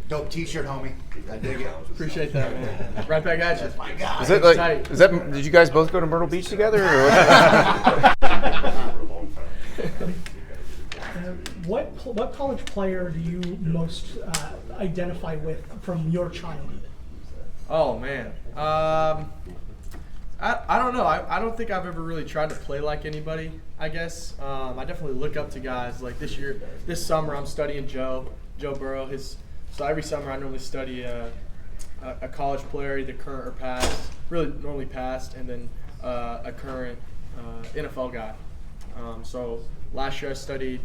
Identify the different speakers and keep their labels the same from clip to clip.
Speaker 1: Dope T-shirt, homie. I dig it.
Speaker 2: Appreciate that, man. Right back at you.
Speaker 1: My God.
Speaker 3: Is that? Did you guys both go to Myrtle Beach together? Or
Speaker 4: what college player do you most identify with from your childhood?
Speaker 2: Oh man, I don't know. I don't think I've ever really tried to play like anybody. I guess I definitely look up to guys. Like this summer I'm studying Joe Burrow. So every summer I normally study a college player, either current or past. Really normally past, and then a current NFL guy. So last year I studied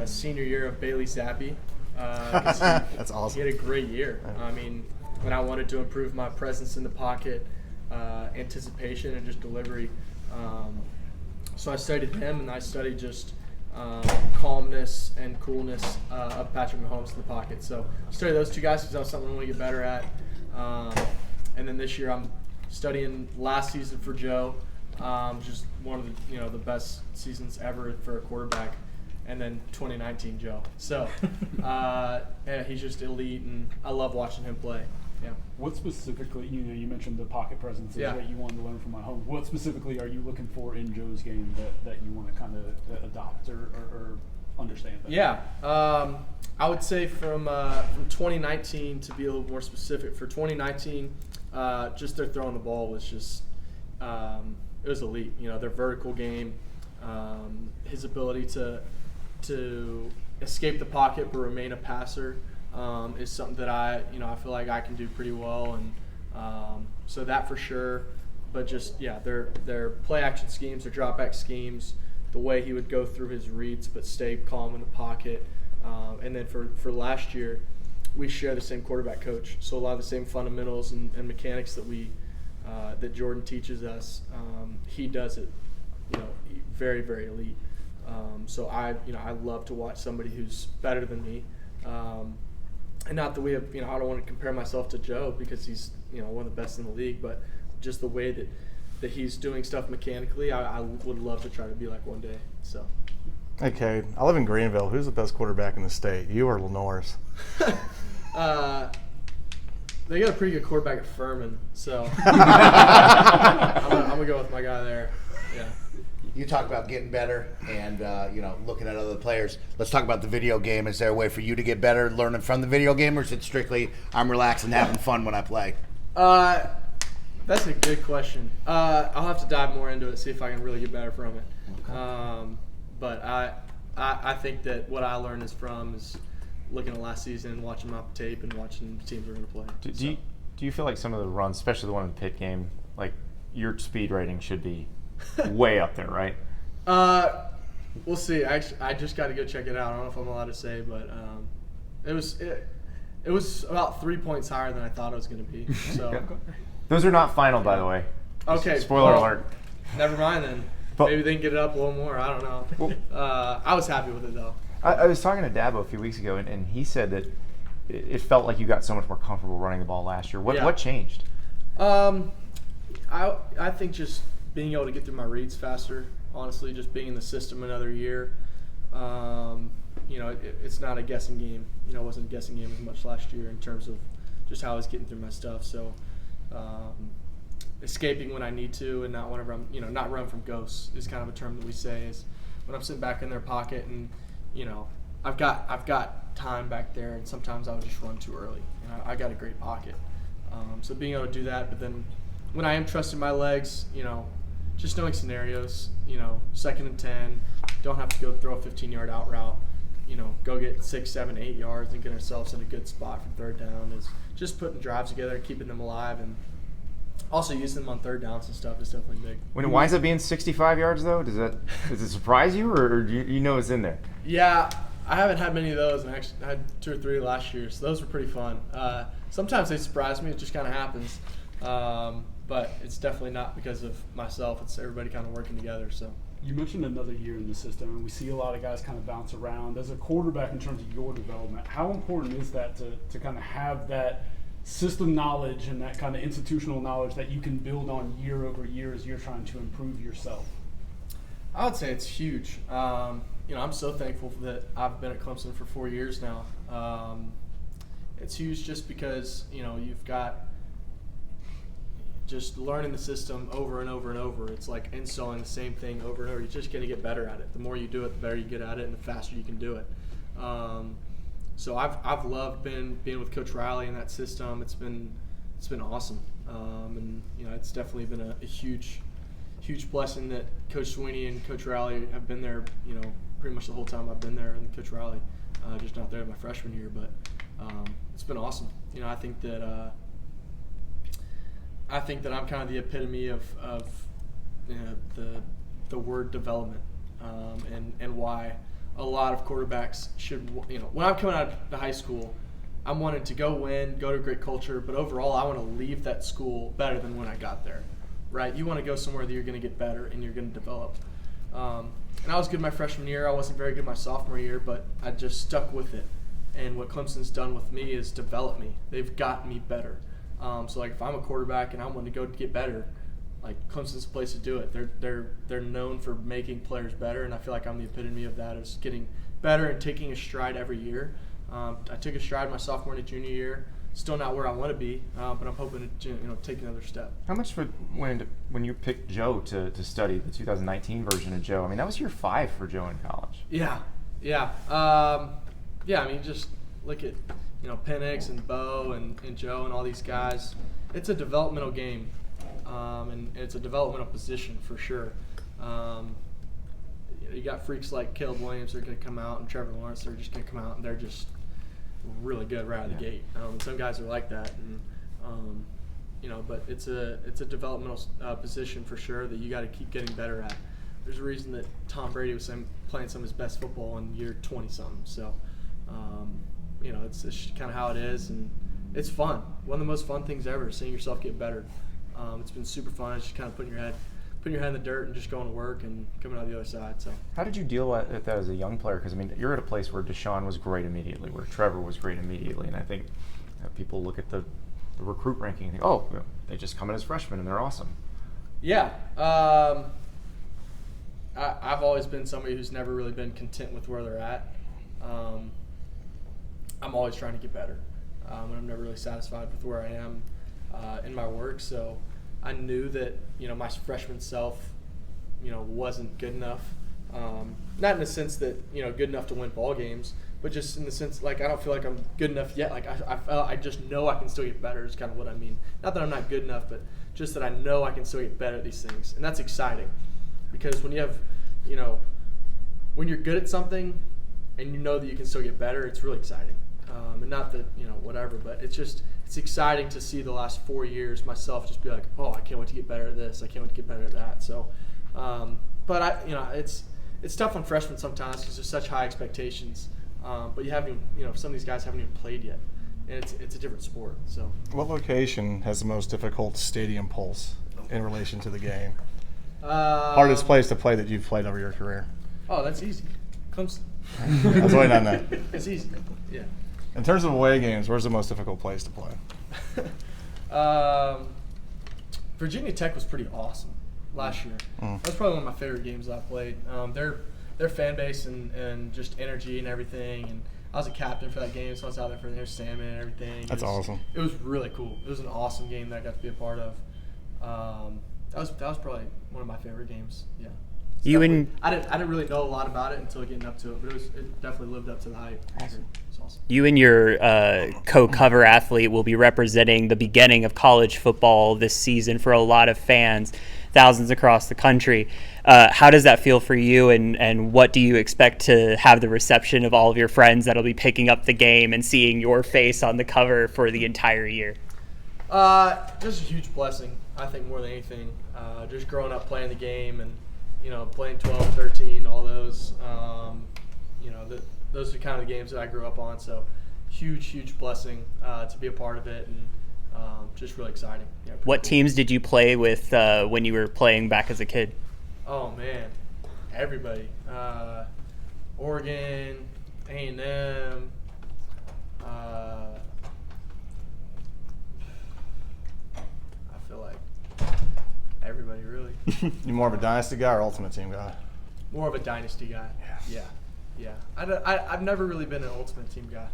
Speaker 2: senior year of Bailey Zappi.
Speaker 3: That's awesome.
Speaker 2: He had a great year. I mean, when I wanted to improve my presence in the pocket, anticipation, and just delivery. So I studied him, and I studied just calmness and coolness of Patrick Mahomes in the pocket. So I studied those two guys because that was something I want to get better at. And then this year I'm studying last season for Joe, just one of the best seasons ever for a quarterback. And then 2019 Joe. So yeah, he's just elite, and I love watching him play. Yeah.
Speaker 5: What specifically, you mentioned the pocket presence that you wanted to learn from Mahomes. What specifically are you looking for in Joe's game that you want to kind of adopt or understand better?
Speaker 2: Yeah. I would say from 2019, to be a little more specific, for 2019, just their throwing the ball was just, it was elite. Their vertical game, his ability to escape the pocket but remain a passer is something that I feel like I can do pretty well, and so that for sure. But just their play action schemes, their drop back schemes, the way he would go through his reads but stay calm in the pocket, and then for last year, we share the same quarterback coach, so a lot of the same fundamentals and mechanics that Jordan teaches us, he does it, very, very elite. So I love to watch somebody who's better than me. And not that we have, I don't want to compare myself to Joe because he's, one of the best in the league, but just the way that he's doing stuff mechanically, I would love to try to be like one day. So.
Speaker 3: Hey, Cade, I live in Greenville. Who's the best quarterback in the state, you or Lenore's?
Speaker 2: They got a pretty good quarterback at Furman, so I'm gonna go with my guy there. Yeah.
Speaker 1: You talk about getting better and looking at other players. Let's talk about the video game. Is there a way for you to get better learning from the video game, or is it strictly I'm relaxed and having fun when I play?
Speaker 2: That's a good question. I'll have to dive more into it, see if I can really get better from it. Okay. But I think that what I learned is looking at last season and watching my tape and watching the teams we're going to play.
Speaker 3: Do you feel like some of the runs, especially the one in the Pitt game, like your speed rating should be way up there, right?
Speaker 2: We'll see. I just got to go check it out. I don't know if I'm allowed to say, but it was about 3 points higher than I thought it was going to be. So
Speaker 3: those are not final, by the way.
Speaker 2: Okay.
Speaker 3: Spoiler alert.
Speaker 2: Never mind then. Maybe they can get it up a little more. I don't know. I was happy with it though.
Speaker 3: I was talking to Dabo a few weeks ago, and he said that it felt like you got so much more comfortable running the ball last year. What changed?
Speaker 2: I think just being able to get through my reads faster, honestly, just being in the system another year. It's not a guessing game. It wasn't a guessing game as much last year in terms of just how I was getting through my stuff. So escaping when I need to and not whenever I'm, not run from ghosts is kind of a term that we say is when I'm sitting back in their pocket and, I've got time back there, and sometimes I would just run too early. And I got a great pocket. So being able to do that, but then when I am trusting my legs, just knowing scenarios, 2nd and 10, don't have to go throw a 15-yard out route, go get 6, 7, 8 yards and get ourselves in a good spot for 3rd down is just putting drives together, keeping them alive, and also using them on 3rd downs and stuff is definitely big.
Speaker 3: When it winds up being 65 yards, though, does it surprise you, or do you know it's in there?
Speaker 2: Yeah, I haven't had many of those, and actually I had 2 or 3 last year, so those were pretty fun. Sometimes they surprise me; it just kind of happens. But it's definitely not because of myself. It's everybody kind of working together. So
Speaker 5: you mentioned another year in the system, and we see a lot of guys kind of bounce around. As a quarterback, in terms of your development, how important is that to kind of have that system knowledge and that kind of institutional knowledge that you can build on year over year as you're trying to improve yourself?
Speaker 2: I would say it's huge. I'm so thankful that I've been at Clemson for 4 years now. It's huge just because, you've got just learning the system over and over and over. It's like installing the same thing over and over. You're just going to get better at it. The more you do it, the better you get at it, and the faster you can do it. So I've loved being with Coach Riley in that system. It's been awesome, and it's definitely been a huge blessing that Coach Sweeney and Coach Riley have been there. Pretty much the whole time I've been there, and Coach Riley, just not there my freshman year, but it's been awesome. I think that I'm kind of the epitome of the word development, and why a lot of quarterbacks should, when I'm coming out of high school, I'm wanting to go win, go to a great culture, but overall I want to leave that school better than when I got there, right? You want to go somewhere that you're going to get better and you're going to develop. And I was good my freshman year. I wasn't very good my sophomore year, but I just stuck with it. And what Clemson's done with me is develop me. They've got me better. So like if I'm a quarterback and I want to go get better, like Clemson's the place to do it. They're known for making players better, and I feel like I'm the epitome of that, is getting better and taking a stride every year. I took a stride my sophomore and junior year. Still not where I want to be, but I'm hoping to take another step.
Speaker 3: How much when you picked Joe to study the 2019 version of Joe? I mean, that was year 5 for Joe in college.
Speaker 2: Yeah. I mean, just look at Penix and Bo and Joe and all these guys. It's a developmental game, and it's a developmental position for sure. You got freaks like Caleb Williams. They're going to come out, and Trevor Lawrence. They're just going to come out, and they're just really good right out of the gate. Some guys are like that, and but it's a developmental position for sure that you got to keep getting better at. There's a reason that Tom Brady was playing some of his best football in year 20-something. So, it's just kind of how it is, and it's fun. One of the most fun things ever, seeing yourself get better. It's been super fun. It's just kind of putting your head in the dirt and just going to work and coming out the other side. So,
Speaker 3: how did you deal with that as a young player? Because I mean, you're at a place where Deshaun was great immediately, where Trevor was great immediately, and I think people look at the recruit ranking and think, oh, they just come in as freshmen and they're awesome.
Speaker 2: Yeah, I've always been somebody who's never really been content with where they're at. I'm always trying to get better, and I'm never really satisfied with where I am in my work. So I knew that my freshman self wasn't good enough, not in the sense that good enough to win ball games, but just in the sense like I don't feel like I'm good enough yet. Like I just know I can still get better is kind of what I mean. Not that I'm not good enough, but just that I know I can still get better at these things, and that's exciting because when you have when you're good at something and you know that you can still get better, it's really exciting. And not that whatever, but it's exciting to see the last 4 years myself just be like, oh, I can't wait to get better at this. I can't wait to get better at that. So, but it's tough on freshmen sometimes because there's such high expectations. But you haven't, some of these guys haven't even played yet, and it's a different sport. So,
Speaker 6: what location has the most difficult stadium pulse in relation to the game? Hardest place to play that you've played over your career?
Speaker 2: Oh, that's easy. Clemson.
Speaker 6: I was waiting on that.
Speaker 2: It's easy. Yeah.
Speaker 6: In terms of away games, where's the most difficult place to play?
Speaker 2: Virginia Tech was pretty awesome last year. That was probably one of my favorite games I played. Their fan base and just energy and everything. And I was a captain for that game, so I was out there for their salmon and everything.
Speaker 6: That's awesome.
Speaker 2: It was really cool. It was an awesome game that I got to be a part of. That was probably one of my favorite games. Yeah. I didn't really know a lot about it until getting up to it, but it definitely lived up to the hype.
Speaker 7: Awesome.
Speaker 2: It's awesome.
Speaker 7: You and your co-cover athlete will be representing the beginning of college football this season for a lot of fans, thousands across the country. How does that feel for you, and what do you expect to have the reception of all of your friends that'll be picking up the game and seeing your face on the cover for the entire year?
Speaker 2: Just a huge blessing, I think, more than anything. Just growing up playing the game and playing 12, 13, all those, those are kind of the games that I grew up on. So huge blessing to be a part of it, and just really exciting. Yeah,
Speaker 7: what
Speaker 2: cool.
Speaker 7: teams did you play with when you were playing back as a kid?
Speaker 2: Oh, man, everybody. Oregon, A&M, I feel like everybody, really.
Speaker 6: You more of a dynasty guy or ultimate team guy?
Speaker 2: More of a dynasty guy. Yeah. I've never really been an ultimate team guy.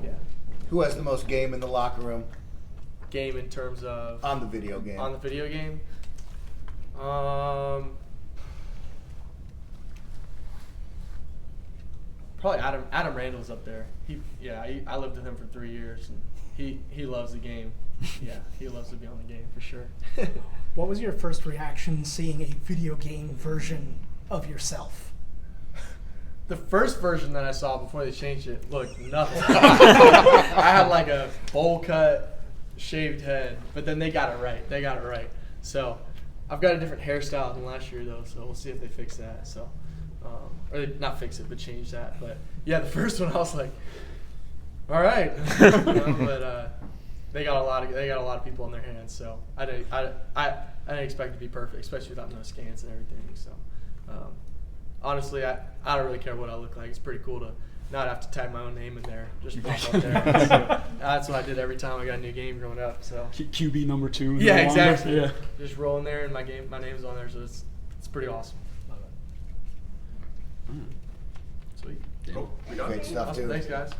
Speaker 2: Yeah.
Speaker 1: Who has the most game in the locker room
Speaker 2: Game in terms of
Speaker 1: on the video game?
Speaker 2: on the video game. Probably Adam Randall's up there. I lived with him for 3 years, and he loves the game. Yeah, he loves to be on the game for sure.
Speaker 4: What was your first reaction seeing a video game version of yourself?
Speaker 2: The first version that I saw before they changed it looked nothing. I had like a bowl cut, shaved head, but then they got it right. So I've got a different hairstyle than last year though, so we'll see if they fix that. So, or they, not fix it, but change that. But yeah, the first one I was like, all right, but they got a lot of people in their hands, so I didn't expect it to be perfect, especially without no scans and everything. So. Honestly, I don't really care what I look like. It's pretty cool to not have to tag my own name in there. Just pop up there. So that's what I did every time I got a new game growing up. So
Speaker 5: QB number 2.
Speaker 2: yeah, exactly.
Speaker 5: Yeah.
Speaker 2: Just roll in there and my name's on there, so it's pretty awesome. Love it. Sweet.
Speaker 1: Great stuff,
Speaker 2: Awesome.
Speaker 1: too.
Speaker 2: Thanks, guys.